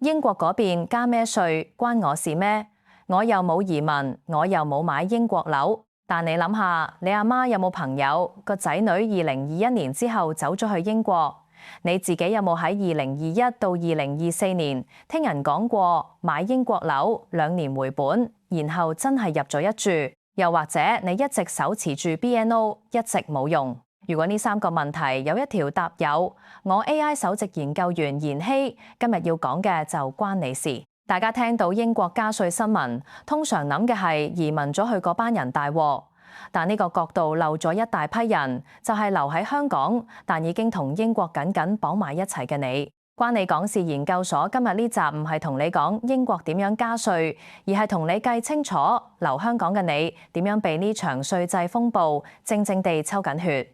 英國嗰邊加咩稅，關我事咩？我又冇移民，我又冇買英國樓。但你諗下，你阿媽有冇朋友個仔女2021年之後走咗去英國？你自己有冇喺2021到2024年聽人講過買英國樓2年回本，然後真係入咗一住？又或者你一直手持住 BNO 一直冇用？如果呢3個問題有一條答有，我 AI 首席研究員妍希今日要講嘅就關你事。大家聽到英國加稅新聞，通常諗嘅係移民咗去嗰班人大禍，但呢個角度漏咗一大批人，就係留喺香港但已經同英國緊緊綁埋一齊嘅你。關你講事研究所今日呢集唔係同你講英國點樣加稅，而係同你計清楚留香港嘅你點樣被呢場稅制風暴靜靜地抽緊血。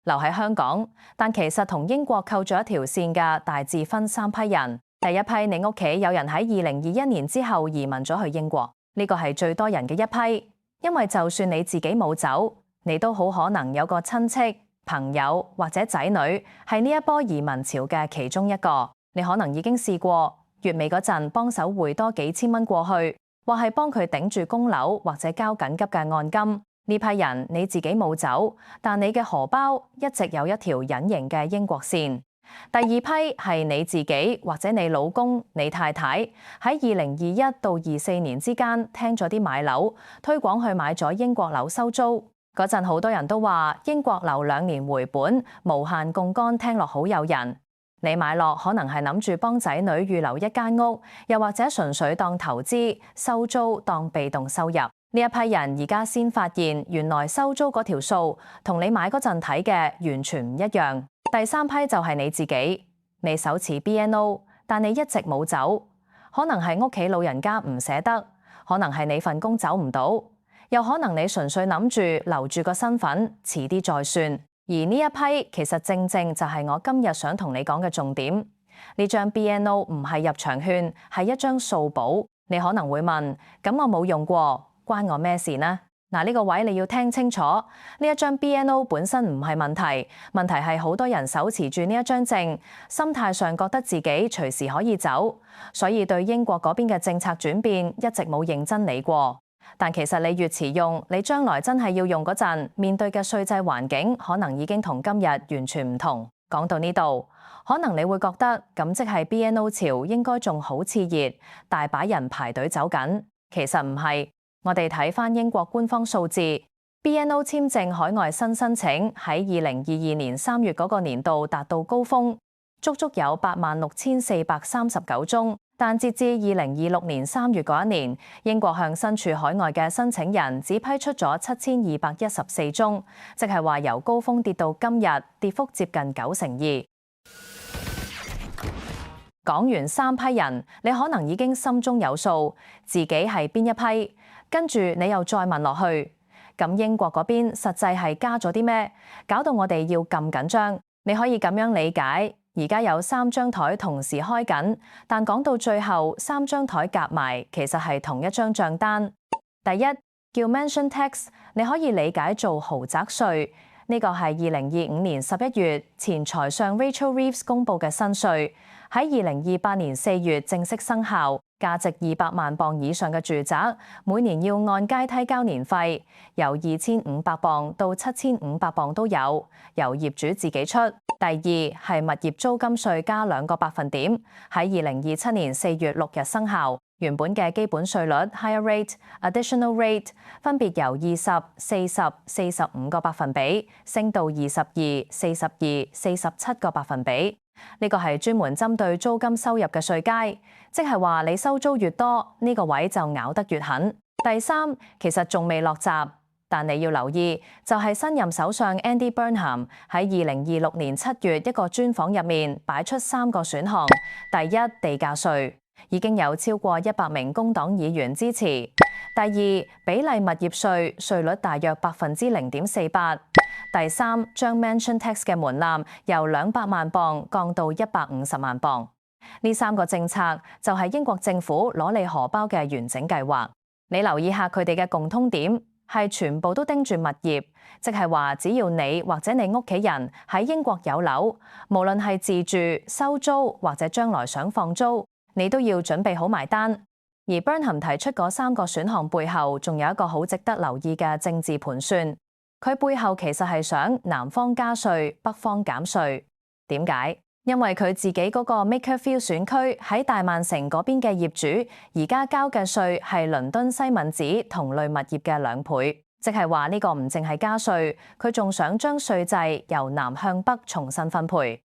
留喺香港，但其實同英國扣咗一條線嘅大致分3批人。第一批，你屋企有人喺2021年之後移民咗去英國，呢個係最多人嘅一批，因為就算你自己冇走，你都好可能有個親戚、朋友或者仔女係呢一波移民潮嘅其中一個。你可能已經試過月尾嗰陣幫手匯多幾千蚊過去，或係幫佢頂住供樓或者交緊急嘅按金。呢批人你自己冇走，但你嘅荷包一直有一條隱形嘅英國線。第二批係你自己或者你老公、你太太喺2021到24年之間聽咗啲買樓推廣去買咗英國樓收租嗰陣，好多人都話英國樓2年回本、無限槓桿，聽落好誘人。你買落可能係諗住幫仔女預留一間屋，又或者純粹當投資收租當被動收入。呢一批人而家先發現，原來收租嗰條數同你買嗰陣睇嘅完全唔一樣。第3批就係你自己，你手持 BNO， 但你一直冇走，可能係屋企老人家唔捨得，可能係你份工走唔到，又可能你純粹諗住留住個身份，遲啲再算。而呢一批其實正正就係我今日想同你講嘅重點。呢張 BNO 唔係入場券，係一張數簿。你可能會問，咁我冇用過，關我咩事呢？嗱，呢個位你要聽清楚，呢一張 BNO 本身唔係問題，問題係好多人手持住呢一張證，心態上覺得自己隨時可以走，所以對英國嗰邊嘅政策轉變一直冇認真理過。但其實你越遲用，你將來真係要用嗰陣，面對嘅稅制環境可能已經同今日完全唔同。講到呢度，可能你會覺得咁即係 BNO 潮應該仲好熾熱，大把人排隊走緊。其實唔係。我哋睇返英國官方數字 ，BNO 簽證海外新申請喺2022年3月嗰個年度達到高峰，足足有86,439宗。但截至2026年3月嗰一年，英國向身處海外嘅申請人只批出咗7,214宗，即係話由高峰跌到今日，跌幅接近92%。講完3批人，你可能已經心中有數，自己係邊一批？跟住你又再問落去，咁英國嗰邊實際係加咗啲咩？搞到我哋要咁緊張。你可以咁樣理解，而家有3張台同時開緊，但講到最後3張台夾埋，其實係同一張帳單。第一叫 Mansion Tax， 你可以理解做豪宅稅。呢個係2025年11月前財相 Rachel Reeves 公佈嘅新稅，喺2028年4月正式生效。價值200萬鎊以上嘅住宅，每年要按階梯交年費，由2,500鎊到7,500鎊都有，由業主自己出。第二係物業租金稅加2個百分點，喺2027年4月6日生效。原本嘅基本稅率 Higher Rate、Additional Rate 分別由20、40、45個百分比升到22、42、47個百分比。呢個係專門針對租金收入嘅稅階，即係話你收租越多，呢個位就咬得越狠。第三，其實仲未落閘，但你要留意，就係新任首相 Andy Burnham 喺2026年7月一個專訪入面擺出3個選項。第一，地價稅，已經有超過100名工黨議員支持。第二，比例物業稅，稅率大約0.48%。第三，將 Mansion Tax 嘅門檻由200萬鎊降到150萬鎊。呢3個政策就係英國政府攞你荷包嘅完整計劃。你留意下佢哋嘅共通點，係全部都盯住物業，即係話只要你或者你屋企人喺英國有樓，無論係自住、收租或者將來想放租，你都要準備好埋單。而 Burnham 提出嗰3個選項背後，仲有一個好值得留意嘅政治盤算。佢背後其實係想南方加稅，北方減稅。點解？因為佢自己嗰個 Makerfield 選區喺大曼城嗰邊嘅業主，而家交嘅稅係倫敦西敏寺同類物業嘅2倍，即係話呢個唔淨係加稅，佢仲想將稅制由南向北重新分配。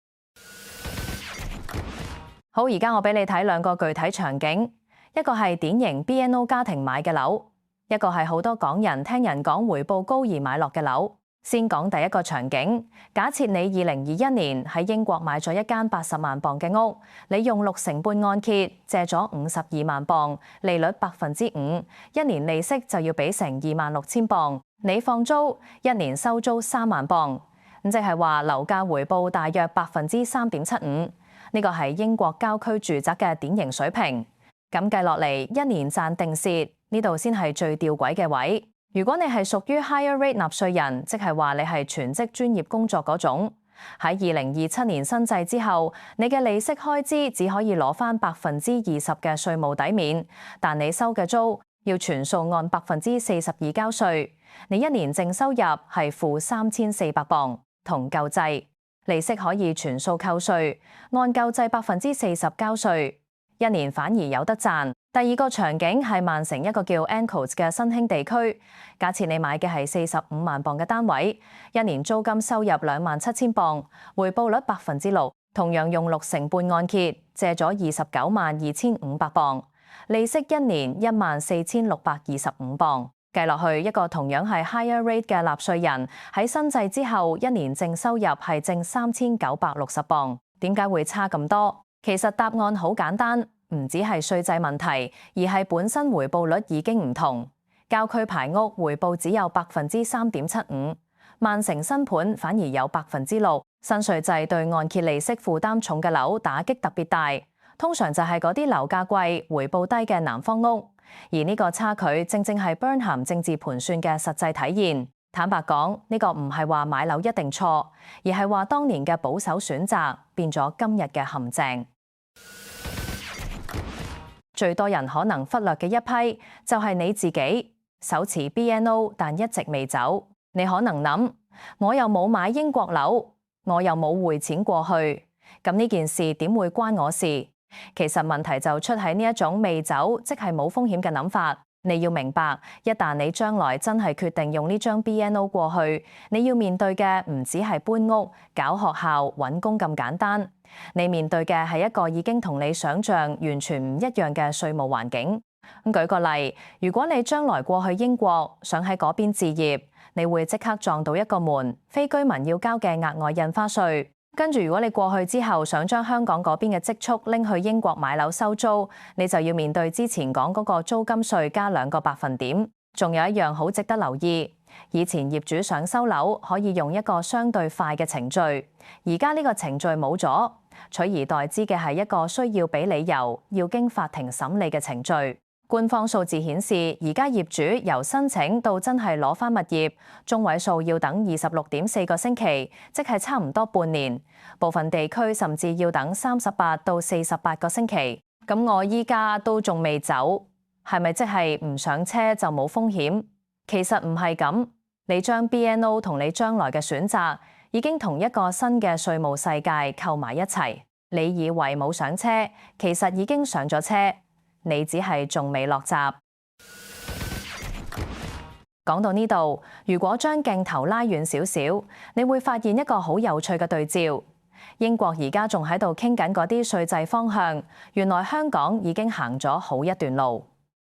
好，而家我俾你睇2個具體場景，一個係典型 BNO 家庭買嘅樓，一個係好多港人聽人講回報高而買落嘅樓。先講第一個場景，假設你2021年喺英國買咗一間80萬磅嘅屋，你用6成半按揭借咗52萬磅，利率 5%， 一年利息就要俾成26,000磅，你放租一年收租3萬磅，咁即係話樓價回報大約 3.75%， 呢個係英國郊區住宅嘅典型水平。咁計落嚟，一年賺定蝕，呢度先係最吊詭嘅位。如果你係屬於 higher rate 納稅人，即係話你係全職專業工作嗰種，喺2027年新制之後，你嘅利息開支只可以攞返 20% 嘅稅務抵免，但你收嘅租要全數按 42% 交稅，你一年淨收入係負3400磅，同舊制利息可以全數扣稅，按舊制 40% 交稅，一年反而有得賺。第二個場景係曼城一個叫 Ancoats 嘅新興地區，假設你買嘅係45萬磅嘅單位，一年租金收入27,000磅，回報率 6%， 同樣用6成半按揭借咗292500磅，利息一年14,625磅。計落去，一個同樣係 higher rate 嘅納稅人喺新制之後，一年淨收入係淨3960磅。點解會差咁多？其實答案好簡單。唔只係稅制問題，而係本身回報率已經唔同。郊區排屋回報只有 3.75%， 曼城新盤反而有 6%。新稅制對按揭利息負擔重嘅樓打擊特別大，通常就係嗰啲樓價貴、回報低嘅南方屋。而呢個差距正正係 Burnham 政治盤算嘅實際體現。坦白講，呢個唔係話買樓一定錯，而係話當年嘅保守選擇變咗今日嘅陷阱。最多人可能忽略嘅一批就係你自己，手持 BNO 但一直未走。你可能諗，我又冇買英國樓，我又冇匯錢過去，咁呢件事點會關我事？其實問題就出喺呢一種未走即係冇風險嘅諗法。你要明白，一旦你將來真係決定用呢張 BNO 過去，你要面對嘅唔止係搬屋、搞學校、揾工咁簡單，你面對嘅係一個已經同你想象完全唔一樣嘅稅務環境。舉個例，如果你將來過去英國，想喺嗰邊置業，你會即刻撞到一個門，非居民要交嘅額外印花稅。跟住如果你過去之後想將香港嗰邊嘅積蓄拎去英國買樓收租，你就要面對之前講嗰個租金稅加2個百分點。仲有一樣好值得留意，以前業主想收樓可以用一個相對快嘅程序，而家呢個程序冇咗，取而代之嘅係一個需要俾理由、要經法庭審理嘅程序。官方數字顯示，而家業主由申請到真係攞返物業，中位數要等26.4個星期，即係差唔多半年。部分地區甚至要等38到48個星期。咁我依家都仲未走，係咪即係唔上車就冇風險？其實唔係咁，你將 BNO 同你將來嘅選擇已經同一個新嘅稅務世界扣埋一齊。你以為冇上車，其實已經上咗車。你只係仲未落閘。講到呢度，如果將鏡頭拉遠少少，你會發現一個好有趣嘅對照。英國而家仲喺度傾緊嗰啲稅制方向，原來香港已經行咗好一段路。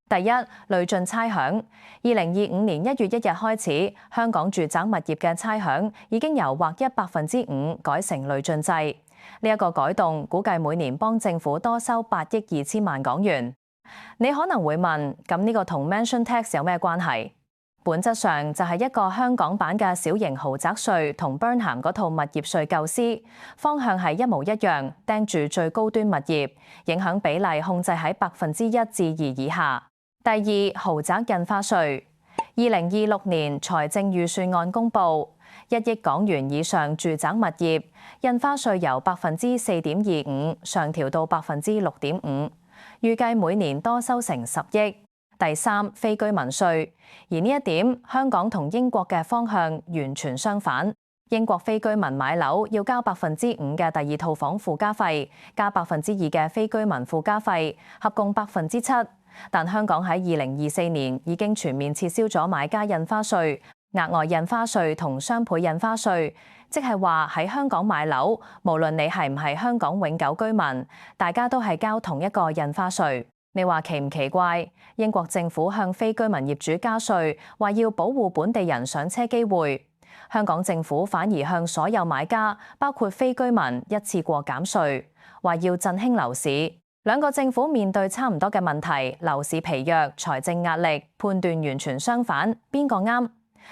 第一，累進差餉。2025年1月1日開始，香港住宅物業嘅差餉已經由劃一 5% 改成累進制。呢一個改動估計每年幫政府多收8億2千萬港元。你可能會問，咁呢個同 Mansion Tax 有咩關係？本質上就係一個香港版嘅小型豪宅稅同 Burnham 嗰套物業稅構思，方向係一模一樣，盯住最高端物業，影響比例控制喺1%至2%以下。第二，豪宅印花稅。2026年財政預算案公布，1億港元以上住宅物業印花稅由4.25%上調到6.5%，預計每年多收成10億。第三，非居民稅，而呢一點香港同英國嘅方向完全相反。英國非居民買樓要交5%嘅第二套房附加費，加2%嘅非居民附加費，合共7%。但香港喺2024年已經全面撤銷咗買家印花稅、額外印花稅同雙倍印花稅，即係話喺香港買樓，無論你係唔係香港永久居民，大家都係交同一個印花稅。你話奇唔奇怪？英國政府向非居民業主加稅，話要保護本地人上車機會。香港政府反而向所有買家，包括非居民，一次過減稅，話要振興樓市。兩個政府面對差唔多嘅問題，樓市疲弱、財政壓力，判斷完全相反，邊個啱？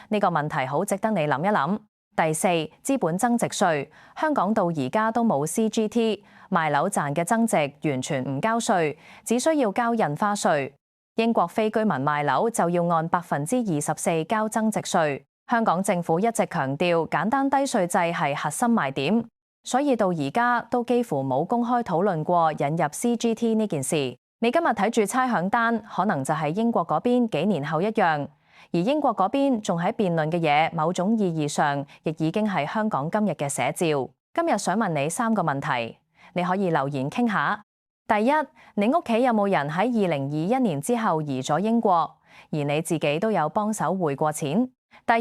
呢個問題好值得你諗一諗。第四，資本增值稅，香港到而家都冇 CGT， 賣樓賺嘅增值完全唔交稅，只需要交印花稅。英國非居民賣樓就要按24%交增值稅。香港政府一直強調簡單低稅制係核心賣點，所以到而家都幾乎冇公開討論過引入 CGT 呢件事。你今日睇住差餉單，可能就係英國嗰邊幾年後一樣，而英國嗰邊仲喺辯論嘅嘢，某種意義上亦已經係香港今日嘅寫照。今日想問你3個問題，你可以留言傾下。第一，你屋企有冇人喺2021年之後移咗英國，而你自己都有幫手匯過錢？第二，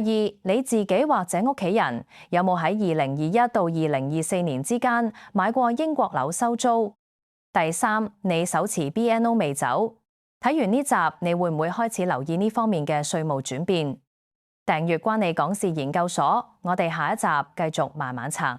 你自己或者屋企人有冇喺2021到2024年之間買過英國樓收租？第三，你手持 BNO 未走？睇完呢集，你會唔會開始留意呢方面嘅稅務轉變？訂閱關你講事研究所，我哋下一集繼續慢慢拆。